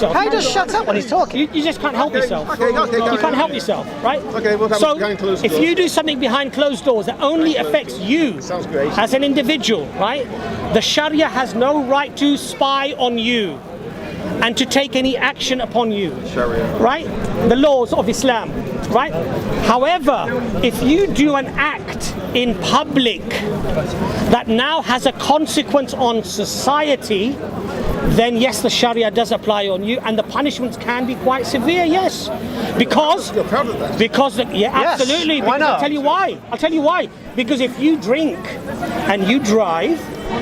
How you just shut up when he's talking? You just can't help yourself. Okay, you can't help yourself, right? Okay, we'll have so behind closed if doors. you do something behind closed doors that only affects you Sounds great. as an individual, right? The Sharia has no right to spy on you and to take any action upon you. Sharia. Right? The laws of Islam, right? However, if you do an act in public that now has a consequence on society, then yes, the Sharia does apply on you, and the punishments can be quite severe, yes. Because, You're proud of that? yeah, Yes. absolutely. Why Because not? I'll tell you why. Because if you drink and you drive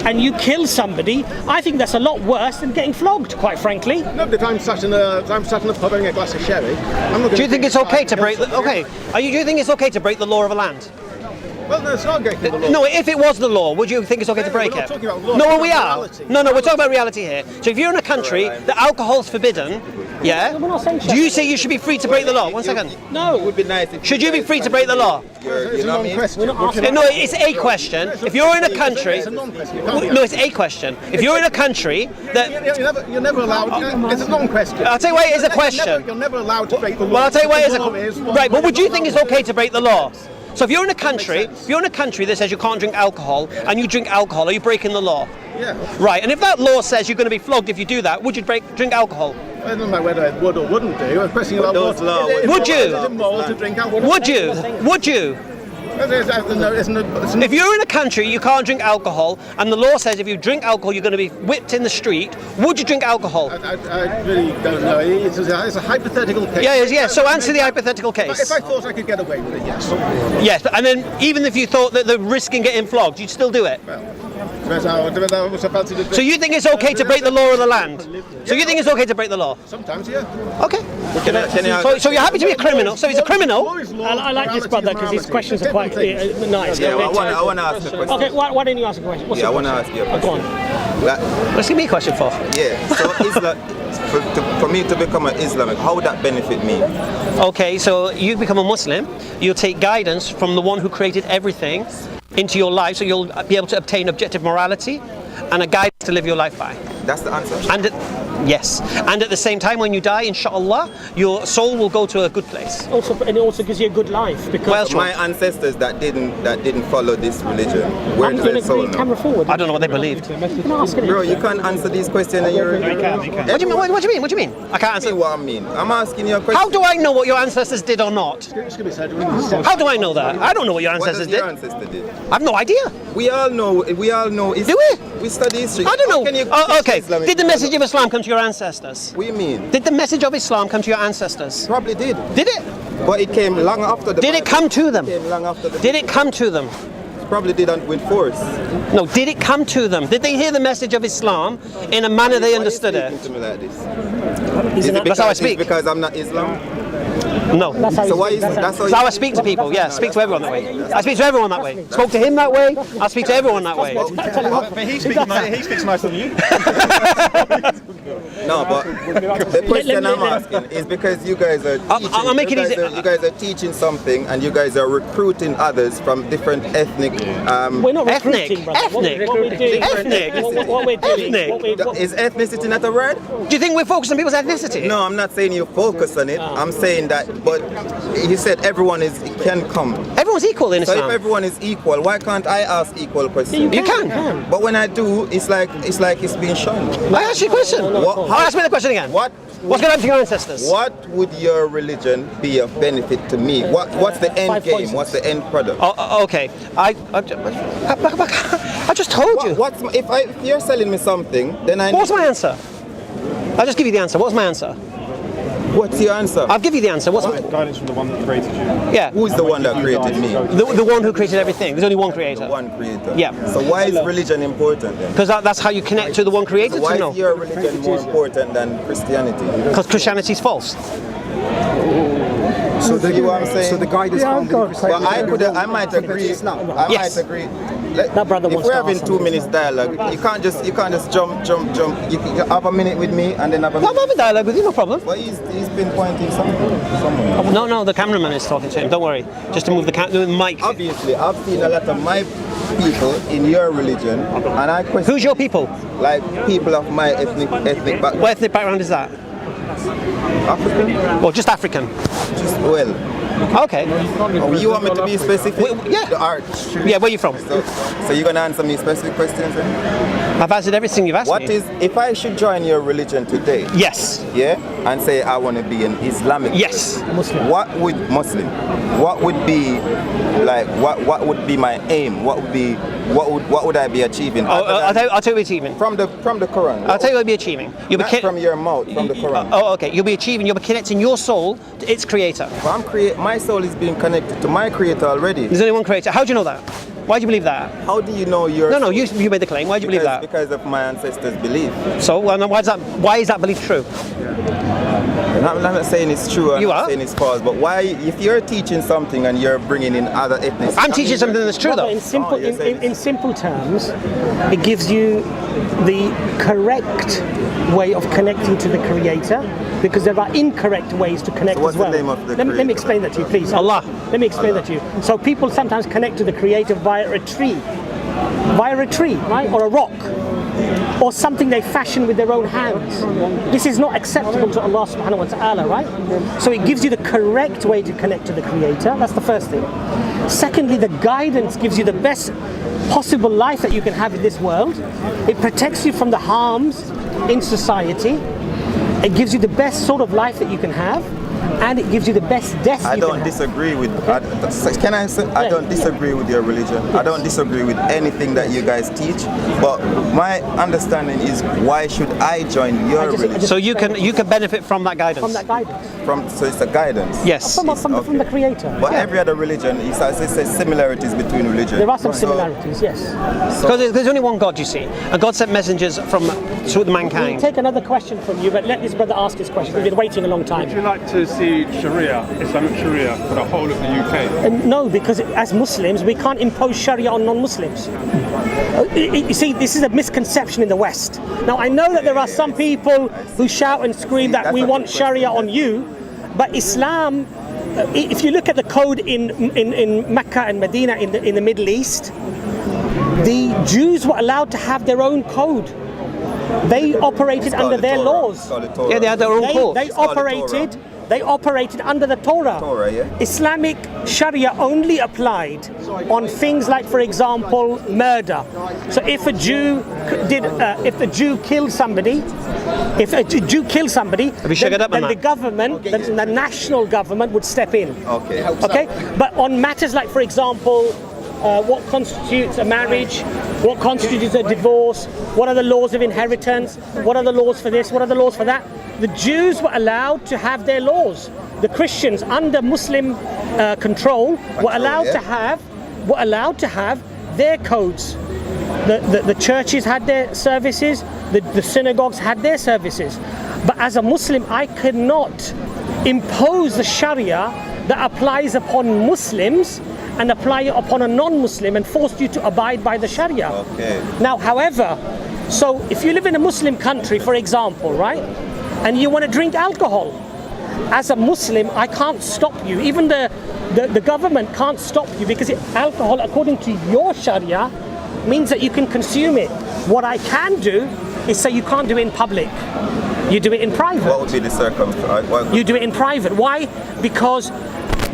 and you kill somebody, I think that's a lot worse than getting flogged, quite frankly. No, but if I'm sat in a pub having a glass of sherry, I'm not going to... Do you think it's okay to break the... Okay, do you think it's okay to break the law of a land? Well, no, it's not breaking the law. No, if it was the law, would you think it's okay to No, break we're not it? talking about law, No, we're we talking are. about reality. No, we're talking about reality here. So if you're in a country that alcohol's forbidden, yeah, We're not saying do you say you should be free to break the law? 1 second. No. It would be nice if Should you be free to break the law? It's a non-question. No, it's a question. If you're in a country... It's a non-question. You can't be- No, it's a question. If you're in a country that... You're never allowed... It's a non-question. I'll tell you why it is a question. You're never allowed to break the law. Well, I'll tell you why it is a... The law is one Right, but would you way think it's or okay to break the law? So if you're in a country, sense. that says you can't drink alcohol, and you drink alcohol, are you breaking the law? Yeah. Right, and if that law says you're going to be flogged if you do that, would you drink alcohol? I don't know whether I would or wouldn't do. I'm questioning about those laws- Would you? Is it immoral to drink alcohol? Would you? Would you? If you're in a country you can't drink alcohol, and the law says if you drink alcohol you're going to be whipped in the street, would you drink alcohol? I really don't know. It's a hypothetical case. Yeah. So answer the hypothetical case. If I thought I could get away with it, yes. Yes, and then even if you thought that the risk in getting flogged, you'd still do it. Depends how I was about to do. So you think it's okay to break the law of the land? So you think it's okay to break the law? Sometimes, yeah. Okay. Can I- So you're happy to be a criminal? So he's a criminal? I like this brother because his questions are quite nice. Yeah, I want to ask a question. Okay, why don't you ask a question? What's Yeah, I your want to question? ask you a Go question. on. Let's give me a question for. Yeah, so Islam, for me to become an Islamic, how would that benefit me? Okay, so you become a Muslim, you'll take guidance from the one who created everything into your life, so you'll be able to obtain objective morality and a guidance to live your life by. That's the answer. And yes, and at the same time, when you die, inshallah, your soul will go to a good place. And it also gives you a good life because Well, My ancestors that didn't follow this religion, where do they soul now? camera forward. I don't know what they believed. You can ask it. Bro, you can't answer these questions and you're... What do you mean? What do you mean? What do you mean? I can't See answer. what I mean. I'm asking you a question. How do I know what your ancestors did or not? How do I know that? I don't know what your What ancestors does your did. ancestor did? I have no idea. We all know. Do we? We study history. I don't How know. can you Oh, okay. teach Islamic Did the message people? of Islam come to your ancestors? What do you mean? Did the message of Islam come to your ancestors? Probably did. Did it? But it came long after the Did it Bible. come to them? It came long after the Did it come to them? Probably did with force. No, did it come to them? Did they hear the message of Islam in a manner they understood Why it? are you speaking to me like this? Is it That's how I because- speak. It's because I'm not Islam? No. So why is that's how That's how I speak to people. Yeah, speak to everyone that way. I speak to everyone that way. Spoke to him that way. I speak to everyone that way. But he speaks nicer than you. No, but the question I'm asking is because you guys are teaching, I'll make it easy. you guys are teaching something and you guys are recruiting others from different ethnic. We're not Ethnic. recruiting, brother. Ethnic. What we're doing, Ethnic. what we're doing, Ethnic. Is ethnicity not a word? Do you think we're focused on people's ethnicity? No, I'm not saying you focus on it. I'm saying that, but he said everyone can come. Everyone's equal in So if Islam. everyone is equal, why can't I ask equal questions? You can. But when I do, it's like it's being shunned. I asked you a question. Ask me the question again. What? What's going to happen to your ancestors? What would your religion be of benefit to me? What's the end 5 game? points. What's the end product? Okay. I just told you. If you're selling me something, then I. What's my answer? I'll just give you the answer. What's my answer? What's your answer? I'll give you the answer. What's my... Guidance from the one that created you. Yeah. Who's the one that created me? The one who created everything. There's only one creator. One creator. Yeah. So why is religion important then? Because that's how you connect to the one creator, So why to know. is your religion more important than Christianity? Because Christianity's false. So you know what I'm saying? So the guide is found in Well, I might agree. I Yes. might agree. That brother If wants we're to having ask 2 minutes dialogue, you can't just jump. You can have a minute with me and then have a I'm minute. having dialogue with you, no problem. But he's been pointing somewhere. No, the cameraman is talking to him. Don't worry. Just to move the mic. Obviously, I've seen a lot of my people in your religion, and I question. Who's your people? Like people of my ethnic background. What ethnic background is that? African? Or just African? Just, well, Okay. you want me to be specific? Yeah. The art. Yeah, where are you from? So you're gonna answer me specific questions then? I've answered everything you've asked What me. is, if I should join your religion today, Yes. yeah, and say I want to be an Islamic Yes. person, Muslim. what would be like, what would be my aim? What would I be achieving? I'll tell you what you're achieving. From the Quran. I'll tell you what you'll be achieving. You'll be Not from your mouth, from the Quran. okay. You'll be connecting your soul to its creator. But my soul is being connected to my creator already. There's only one creator. How do you know that? Why do you believe that? How do you know your No, soul? you made the claim. Why do you believe that? Because of my ancestors' belief. So, why is that belief true? I'm not saying it's true, I'm You not are? saying it's false, but why, if you're teaching something and you're bringing in other ethnicities... I'm teaching something that's true, Brother, though. in simple terms, it gives you the correct way of connecting to the Creator, because there are incorrect ways to connect So what's as well. the name of the let me Creator? explain that to you, please. Allah. Let me explain that to you. So people sometimes connect to the Creator via a tree, right, or a rock, or something they fashion with their own hands. This is not acceptable to Allah subhanahu wa ta'ala, right? So it gives you the correct way to connect to the Creator. That's the first thing. Secondly, the guidance gives you the best possible life that you can have in this world. It protects you from the harms in society. It gives you the best sort of life that you can have, and it gives you the best death I you don't can have. disagree with. Can I say? I don't disagree with your religion. I don't disagree with anything that you guys teach. But my understanding is, why should I join your religion? So you can benefit from that guidance. From that guidance. So it's a guidance. Yes. From the Creator. But every other religion, it says similarities between religions. There are some similarities, yes. Because there's only one God, you see, and God sent messengers through the We'll mankind. take another question from you, but let this brother ask his question. We've been waiting a long time. Would you like to see Sharia, Islamic Sharia, for the whole of the UK? No, because as Muslims, we can't impose Sharia on non-Muslims. You see, this is a misconception in the West. Now, I know that there are some people who shout and scream that we want Sharia on you, but Islam, if you look at the code in Mecca and Medina in the Middle East, the Jews were allowed to have their own code. They operated under their laws. Yeah, they had their own court. They operated under the Torah. Yeah. Islamic Sharia only applied on things like, for example, murder. So if a Jew killed somebody, then the government, the national government would step in. Okay. Okay, but on matters like, for example, what constitutes a marriage, what constitutes a divorce, what are the laws of inheritance, what are the laws for this, what are the laws for that, the Jews were allowed to have their laws. The Christians, under Muslim control, were allowed to have their codes. The churches had their services, the synagogues had their services. But as a Muslim, I cannot impose the Sharia that applies upon Muslims and apply it upon a non-Muslim and force you to abide by the Sharia. Okay. Now, however, so if you live in a Muslim country, for example, right, and you want to drink alcohol, as a Muslim, I can't stop you. Even the government can't stop you, because alcohol, according to your Sharia, means that you can consume it. What I can do is say you can't do it in public. You do it in private. What would be the circumstance? You do it in private. Why? Because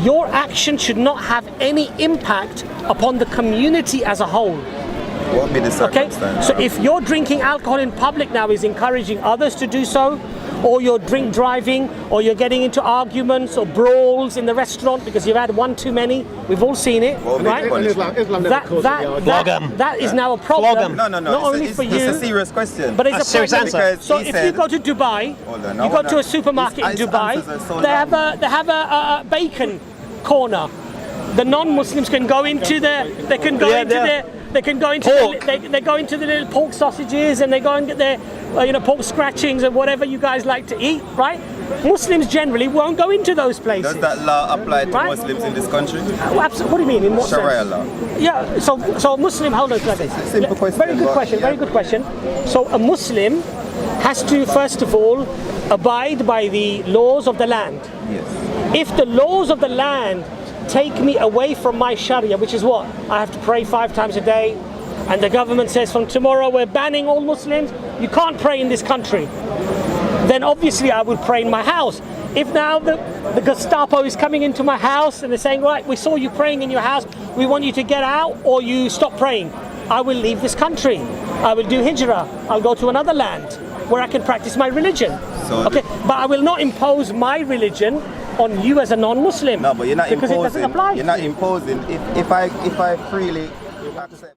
your action should not have any impact upon the community as a whole. What would be the circumstance? Okay? So if you're drinking alcohol in public now is encouraging others to do so, or you're drink driving, or you're getting into arguments or brawls in the restaurant because you've had one too many, we've all seen it, right? That is now a problem. No. Not only for you. It's a serious question. But it's a serious problem. answer. So if you go to Dubai, you go to a supermarket in Dubai, they have a bacon corner. The non-Muslims can go into they go into the little pork sausages, and they go and get their pork scratchings and whatever you guys like to eat, right? Muslims generally won't go into those places. Does that law apply to Right? Muslims in this country? Absolutely. What do you mean? In what Sharia sense? law. Yeah. So Muslim. Hold on. Simple question, Very good but question. yeah. Very good question. So a Muslim has to first of all abide by the laws of the land. Yes. If the laws of the land take me away from my Sharia, which is what? I have to pray 5 times a day, and the government says from tomorrow we're banning all Muslims, you can't pray in this country, then obviously I would pray in my house. If now the Gestapo is coming into my house and they're saying, right, we saw you praying in your house, we want you to get out or you stop praying, I will leave this country. I will do hijrah. I'll go to another land where I can practice my religion. Okay, but I will not impose my religion on you as a non-Muslim. No, but you're not because imposing. It doesn't apply. You're not imposing. If I freely accept.